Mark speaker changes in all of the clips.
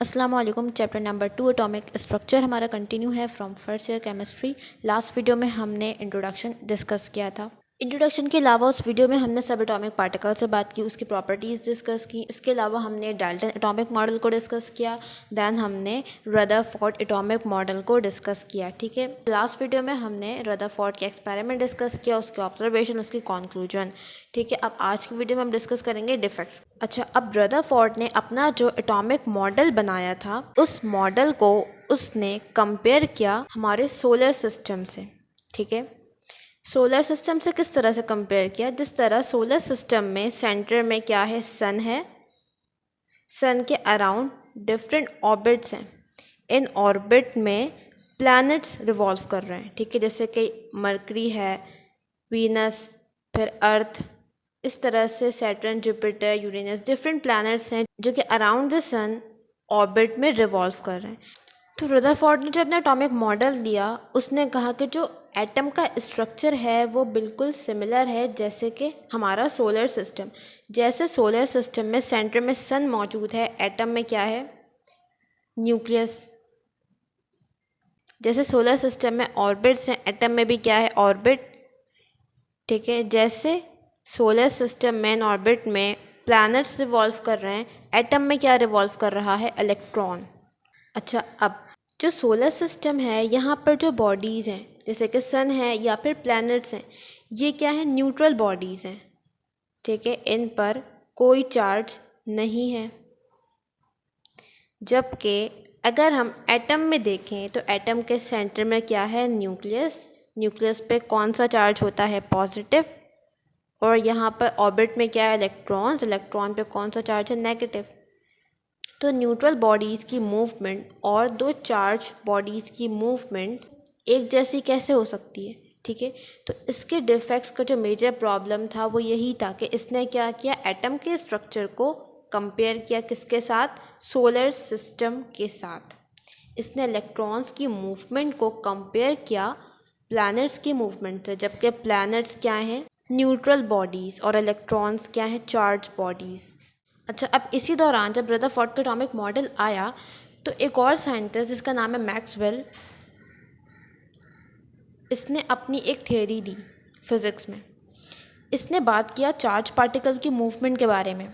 Speaker 1: अस्सलाम वालेकुम। Chapter number 2 atomic structure हमारा कंटिन्यू है from first year chemistry. Last video में हमने इंट्रोडक्शन डिस्कस किया था। इंट्रोडक्शन के अलावा उस वीडियो में हमने सब एटॉमिक पार्टिकल से बात की, उसकी प्रॉपर्टीज़ डिस्कस की। इसके अलावा हमने डाल्टन एटॉमिक मॉडल को डिस्कस किया, दैन हमने रदरफोर्ड एटॉमिक मॉडल को डिस्कस किया। ठीक है, लास्ट वीडियो में हमने रदरफोर्ड के एक्सपेरिमेंट डिस्कस किया, उसके ऑब्जर्वेशन, उसकी कंक्लूजन। ठीक है, अब आज की वीडियो में हम डिस्कस करेंगे डिफेक्ट्स। अच्छा, अब रदरफोर्ड ने अपना जो एटॉमिक मॉडल बनाया था, उस मॉडल को उसने कंपेयर किया हमारे सोलर सिस्टम से। ठीक है, सोलर सिस्टम से किस तरह से कंपेयर किया? जिस तरह सोलर सिस्टम में सेंटर में क्या है, सन है, सन के अराउंड डिफरेंट ऑर्बिट्स हैं, इन ऑर्बिट में प्लैनेट्स रिवॉल्व कर रहे हैं। ठीक है, जैसे कि मरकरी है, वीनस, फिर अर्थ, इस तरह से Saturn, Jupiter, Uranus, different planets हैं जो कि अराउंड द सन ऑर्बिट में रिवॉल्व कर रहे हैं। तो रदरफोर्ड ने जब अपना एटॉमिक मॉडल दिया, उसने कहा कि जो एटम का स्ट्रक्चर है वो बिल्कुल सिमिलर है जैसे कि हमारा सोलर सिस्टम। जैसे सोलर सिस्टम में सेंटर में सन मौजूद है, एटम में क्या है, न्यूक्लियस। जैसे सोलर सिस्टम में ऑर्बिट्स हैं, एटम में भी क्या है, ऑर्बिट। ठीक है, जैसे सोलर सिस्टम में ऑर्बिट में प्लैनेट्स रिवॉल्व कर रहे हैं, एटम में क्या रिवॉल्व कर रहा है, इलेक्ट्रॉन। अच्छा, अब जो सोलर सिस्टम है, यहाँ पर जो बॉडीज़ हैं जैसे कि सन है या फिर प्लैनेट्स हैं, ये क्या है, न्यूट्रल बॉडीज़ हैं। ठीक है, इन पर कोई चार्ज नहीं है। जबकि अगर हम एटम में देखें तो एटम के सेंटर में क्या है, न्यूक्लियस। न्यूक्लियस पे कौन सा चार्ज होता है, पॉजिटिव। और यहाँ पर ऑर्बिट में क्या है, इलेक्ट्रॉन्स। इलेक्ट्रॉन पे कौन सा चार्ज है, नेगेटिव। तो न्यूट्रल बॉडीज़ की मूवमेंट और दो चार्ज बॉडीज़ की मूवमेंट एक जैसी कैसे हो सकती है? ठीक है, तो इसके डिफेक्ट्स का जो मेजर प्रॉब्लम था वो यही था कि इसने क्या किया, एटम के स्ट्रक्चर को कंपेयर किया किसके साथ, सोलर सिस्टम के साथ। इसने इलेक्ट्रॉन्स की मूवमेंट को कंपेयर किया प्लैनेट्स की मूवमेंट से, जबकि प्लैनेट्स क्या हैं, न्यूट्रल बॉडीज़, और इलेक्ट्रॉन्स क्या हैं, चार्ज बॉडीज़। अच्छा, अब इसी दौरान जब रदरफोर्ड का एटॉमिक मॉडल आया तो एक और साइंटिस्ट जिसका नाम है मैक्सवेल, इसने अपनी एक थ्योरी दी फिज़िक्स में। इसने बात किया चार्ज पार्टिकल की मूवमेंट के बारे में।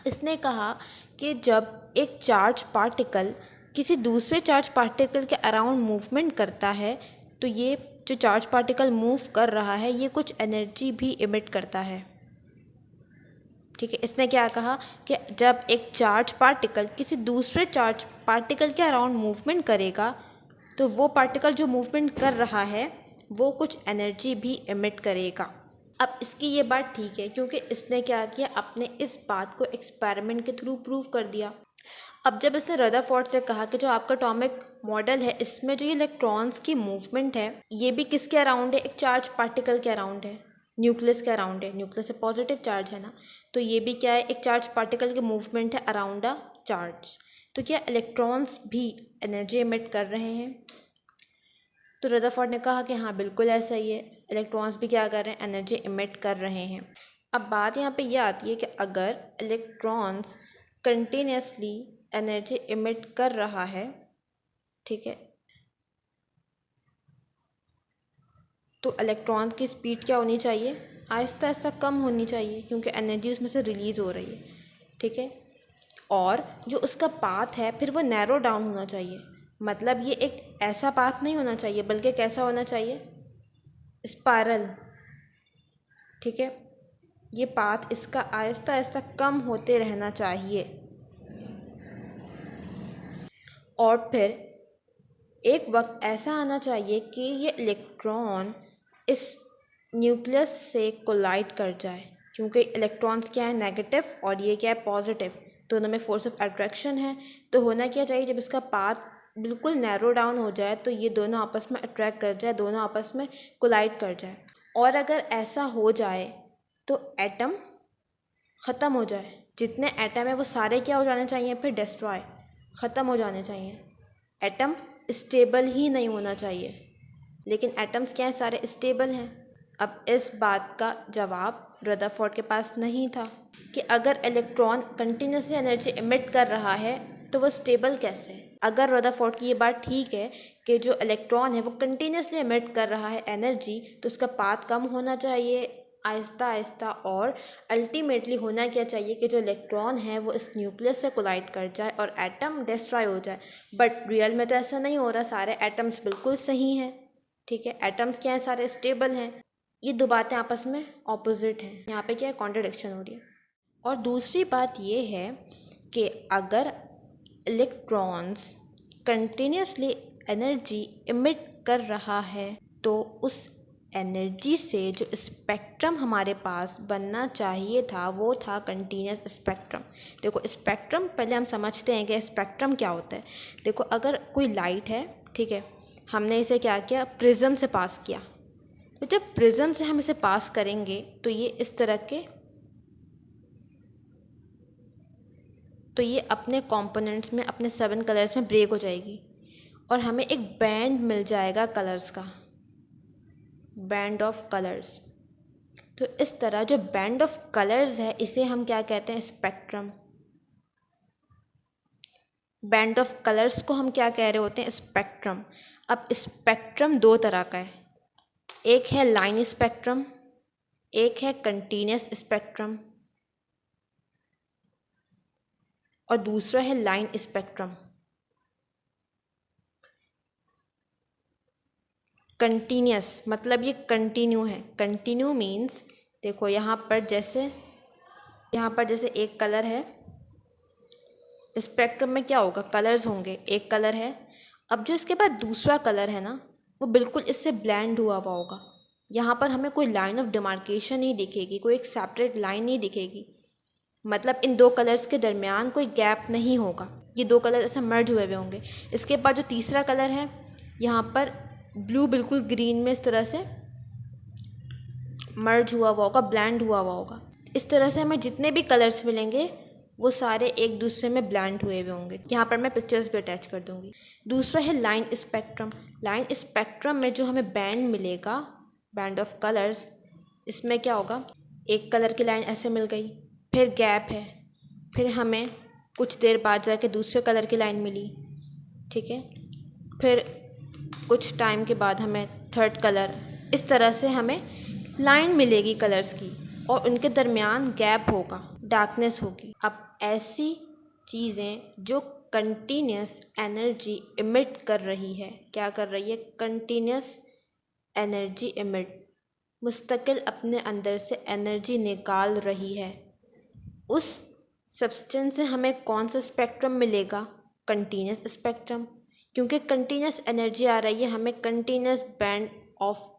Speaker 1: इसने कहा कि जब एक चार्ज पार्टिकल किसी दूसरे चार्ज पार्टिकल के अराउंड मूवमेंट करता है तो ये जो चार्ज पार्टिकल मूव कर रहा है ये कुछ एनर्जी भी इमिट करता है। ठीक है, इसने क्या कहा कि जब एक चार्ज पार्टिकल किसी दूसरे चार्ज पार्टिकल के अराउंड मूवमेंट करेगा तो वो पार्टिकल जो मूवमेंट कर रहा है वो कुछ एनर्जी भी इमिट करेगा। अब इसकी ये बात ठीक है क्योंकि इसने क्या किया, अपने इस बात को एक्सपेरिमेंट के थ्रू प्रूव कर दिया। अब जब इसने रदरफोर्ड से कहा कि जो आपका एटॉमिक मॉडल है इसमें जो ये इलेक्ट्रॉन्स की मूवमेंट है ये भी किसके अराउंड है, एक चार्ज पार्टिकल के अराउंड है, न्यूक्लियस के अराउंड है। न्यूक्लियस से पॉजिटिव चार्ज है ना, तो ये भी क्या है, एक चार्ज पार्टिकल की मूवमेंट है अराउंड अ चार्ज। तो क्या इलेक्ट्रॉन्स भी एनर्जी इमिट कर रहे हैं? तो रदरफोर्ड ने कहा कि हाँ बिल्कुल ऐसा ही है, इलेक्ट्रॉन्स भी क्या कर रहे हैं, एनर्जी इमिट कर रहे हैं। अब बात यहाँ पे ये आती है कि अगर इलेक्ट्रॉन्स कंटिन्यूसली एनर्जी इमिट कर रहा है, ठीक है, तो इलेक्ट्रॉन की स्पीड क्या होनी चाहिए, आहिस्ता आहिस्ता कम होनी चाहिए क्योंकि एनर्जी उसमें से रिलीज़ हो रही है। ठीक है, और जो उसका पाथ है फिर वो नैरो डाउन होना चाहिए। मतलब ये एक ऐसा पाथ नहीं होना चाहिए बल्कि कैसा होना चाहिए, स्पायरल। ठीक है, ये पाथ इसका आहिस्ता आहिस्ता कम होते रहना चाहिए। और फिर एक वक्त ऐसा आना चाहिए कि ये इलेक्ट्रॉन इस न्यूक्लियस से कोलाइड कर जाए, क्योंकि इलेक्ट्रॉन्स क्या है, नेगेटिव, और ये क्या है, पॉजिटिव। दोनों में फोर्स ऑफ अट्रैक्शन है। तो होना क्या चाहिए, जब इसका पाथ बिल्कुल नैरो डाउन हो जाए तो ये दोनों आपस में अट्रैक्ट कर जाए, दोनों आपस में कोलाइड कर जाए। और अगर ऐसा हो जाए तो एटम ख़त्म हो जाए, जितने एटम है वो सारे क्या हो जाने चाहिए, फिर डिस्ट्रॉय, ख़त्म हो जाने चाहिए। एटम स्टेबल ही नहीं होना चाहिए, लेकिन एटम्स क्या हैं, सारे स्टेबल हैं। अब इस बात का जवाब रदरफोर्ड के पास नहीं था कि अगर इलेक्ट्रॉन कंटिन्यूसली एनर्जी इमिट कर रहा है तो वो स्टेबल कैसे है? अगर रदरफोर्ड की ये बात ठीक है कि जो इलेक्ट्रॉन है वो कंटिन्यूसली एमिट कर रहा है एनर्जी, तो उसका पाथ कम होना चाहिए आहिस्ता आहिस्ता, और अल्टीमेटली होना क्या चाहिए कि जो इलेक्ट्रॉन है वो इस न्यूक्लियस से कोलाइड कर जाए और एटम डिस्ट्रॉय हो जाए। बट रियल में तो ऐसा नहीं हो रहा, सारे एटम्स बिल्कुल सही हैं, ठीक है, एटम्स क्या हैं, सारे स्टेबल हैं। ये दो बातें आपस में ऑपोजिट हैं, यहाँ पे क्या है, कॉन्ट्रडिक्शन हो रही है। और दूसरी बात ये है कि अगर इलेक्ट्रॉन्स कंटिन्यूसली एनर्जी इमिट कर रहा है तो उस एनर्जी से जो स्पेक्ट्रम हमारे पास बनना चाहिए था वो था कंटिन्यूस स्पेक्ट्रम। देखो स्पेक्ट्रम पहले हम समझते हैं कि स्पेक्ट्रम क्या होता है। देखो अगर कोई लाइट है, ठीक है, हमने इसे क्या किया, प्रिज्म से पास किया, तो जब प्रिज्म से हम इसे पास करेंगे तो ये इस तरह के, तो ये अपने कंपोनेंट्स में, अपने 7 कलर्स में ब्रेक हो जाएगी और हमें एक बैंड मिल जाएगा कलर्स का, बैंड ऑफ कलर्स। तो इस तरह जो बैंड ऑफ कलर्स है इसे हम क्या कहते हैं, स्पेक्ट्रम। बैंड ऑफ कलर्स को हम क्या कह रहे होते हैं, स्पेक्ट्रम। अब स्पेक्ट्रम दो तरह का है, एक है लाइन स्पेक्ट्रम, एक है कंटिन्यूस स्पेक्ट्रम, और दूसरा है लाइन स्पेक्ट्रम। कंटिन्यूस मतलब ये कंटिन्यू है। कंटिन्यू मीन्स देखो यहाँ पर जैसे एक कलर है, स्पेक्ट्रम में क्या होगा, कलर्स होंगे, एक कलर है, अब जो इसके बाद दूसरा कलर है ना वो बिल्कुल इससे ब्लेंड हुआ हुआ होगा। यहाँ पर हमें कोई लाइन ऑफ डिमार्केशन नहीं दिखेगी, कोई एक सेपरेट लाइन नहीं दिखेगी, मतलब इन दो कलर्स के दरमियान कोई गैप नहीं होगा, ये दो कलर ऐसे मर्ज हुए हुए होंगे। इसके बाद जो तीसरा कलर है, यहाँ पर ब्लू बिल्कुल ग्रीन में इस तरह से मर्ज हुआ हुआ होगा, ब्लेंड हुआ हुआ होगा। इस तरह से हमें जितने भी कलर्स मिलेंगे वो सारे एक दूसरे में ब्लेंड हुए हुए होंगे। यहाँ पर मैं पिक्चर्स भी अटैच कर दूँगी। दूसरा है लाइन स्पेक्ट्रम। लाइन स्पेक्ट्रम में जो हमें बैंड मिलेगा, बैंड ऑफ कलर्स, इसमें क्या होगा, एक कलर की लाइन ऐसे मिल गई, फिर गैप है, फिर हमें कुछ देर बाद जाके दूसरे कलर की लाइन मिली, ठीक है, फिर कुछ टाइम के बाद हमें थर्ड कलर, इस तरह से हमें लाइन मिलेगी कलर्स की और उनके दरमियान गैप होगा, डार्कनेस होगी। अब ऐसी चीज़ें जो कंटिन्यूस एनर्जी इमिट कर रही है, क्या कर रही है, कंटिन्यूस एनर्जी इमिट, मुस्तकिल अपने अंदर से एनर्जी निकाल रही है, उस सब्सटेंस से हमें कौन सा स्पेक्ट्रम मिलेगा, कंटिन्यूस स्पेक्ट्रम। क्योंकि कंटिन्यूस एनर्जी आ रही है, हमें कंटिन्यूस बैंड ऑफ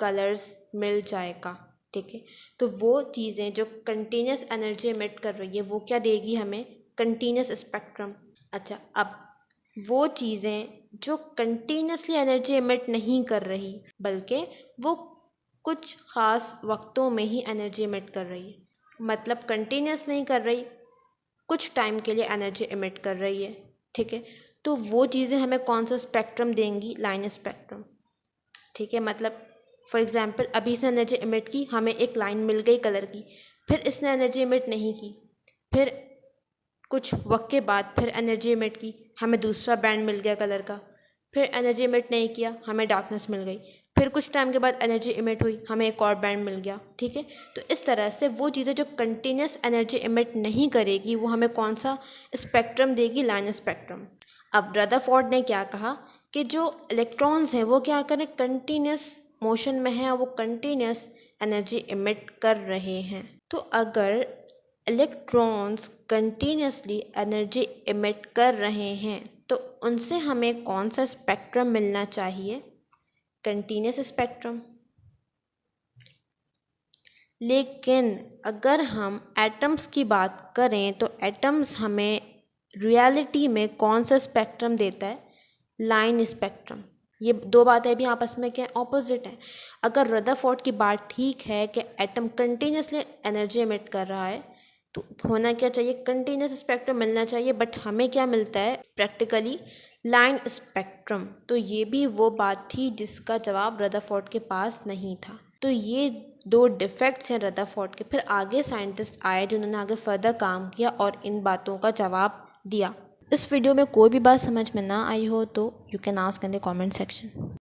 Speaker 1: कलर्स मिल जाएगा, ठीक है। तो वो चीज़ें जो कंटिन्यूस एनर्जी इमिट कर रही है वो क्या देगी हमें, कंटिन्यूस स्पेक्ट्रम। अच्छा, अब वो चीज़ें जो कंटिन्यूसली एनर्जी इमिट नहीं कर रही बल्कि वो कुछ ख़ास वक्तों में ही एनर्जी इमिट कर रही है, मतलब कंटिन्यूस नहीं कर रही, कुछ टाइम के लिए एनर्जी इमिट कर रही है, ठीक है। तो वो चीज़ें हमें कौन सा स्पेक्ट्रम देंगी, लाइन स्पेक्ट्रम, ठीक है। मतलब फॉर एग्जांपल अभी इसने एनर्जी इमिट की, हमें एक लाइन मिल गई कलर की, फिर इसने एनर्जी इमिट नहीं की, फिर कुछ वक्त के बाद फिर एनर्जी इमिट की, हमें दूसरा बैंड मिल गया कलर का, फिर एनर्जी इमिट नहीं किया, हमें डार्कनेस मिल गई, फिर कुछ टाइम के बाद एनर्जी इमिट हुई, हमें एक और बैंड मिल गया, ठीक है। तो इस तरह से वो चीज़ें जो कंटिन्यूस एनर्जी इमिट नहीं करेगी वो हमें कौन सा स्पेक्ट्रम देगी, लाइन स्पेक्ट्रम। अब रदरफोर्ड ने क्या कहा कि जो इलेक्ट्रॉन्स हैं वो क्या करें, कंटिन्यूस मोशन में है, वो कंटिन्यूस एनर्जी इमिट कर रहे हैं। तो अगर इलेक्ट्रॉन्स कंटिन्यूसली एनर्जी इमिट कर रहे हैं तो उनसे हमें कौन सा स्पेक्ट्रम मिलना चाहिए, कंटिन्यूस स्पेक्ट्रम। लेकिन अगर हम एटम्स की बात करें तो एटम्स हमें रियलिटी में कौन सा स्पेक्ट्रम देता है, लाइन स्पेक्ट्रम। ये दो बातें भी आपस में क्या ऑपोजिट हैं। अगर रदरफोर्ड की बात ठीक है कि एटम कंटिन्यूसली एनर्जी इमिट कर रहा है तो होना क्या चाहिए, कंटिन्यूस स्पेक्ट्रम मिलना चाहिए, बट हमें क्या मिलता है प्रैक्टिकली, लाइन स्पेक्ट्रम। तो ये भी वो बात थी जिसका जवाब रदरफोर्ड के पास नहीं था। तो ये दो डिफेक्ट्स हैं रदरफोर्ड के। फिर आगे साइंटिस्ट आए जिन्होंने आगे फर्दर काम किया और इन बातों का जवाब दिया। इस वीडियो में कोई भी बात समझ में ना आई हो तो you can ask in the comment section.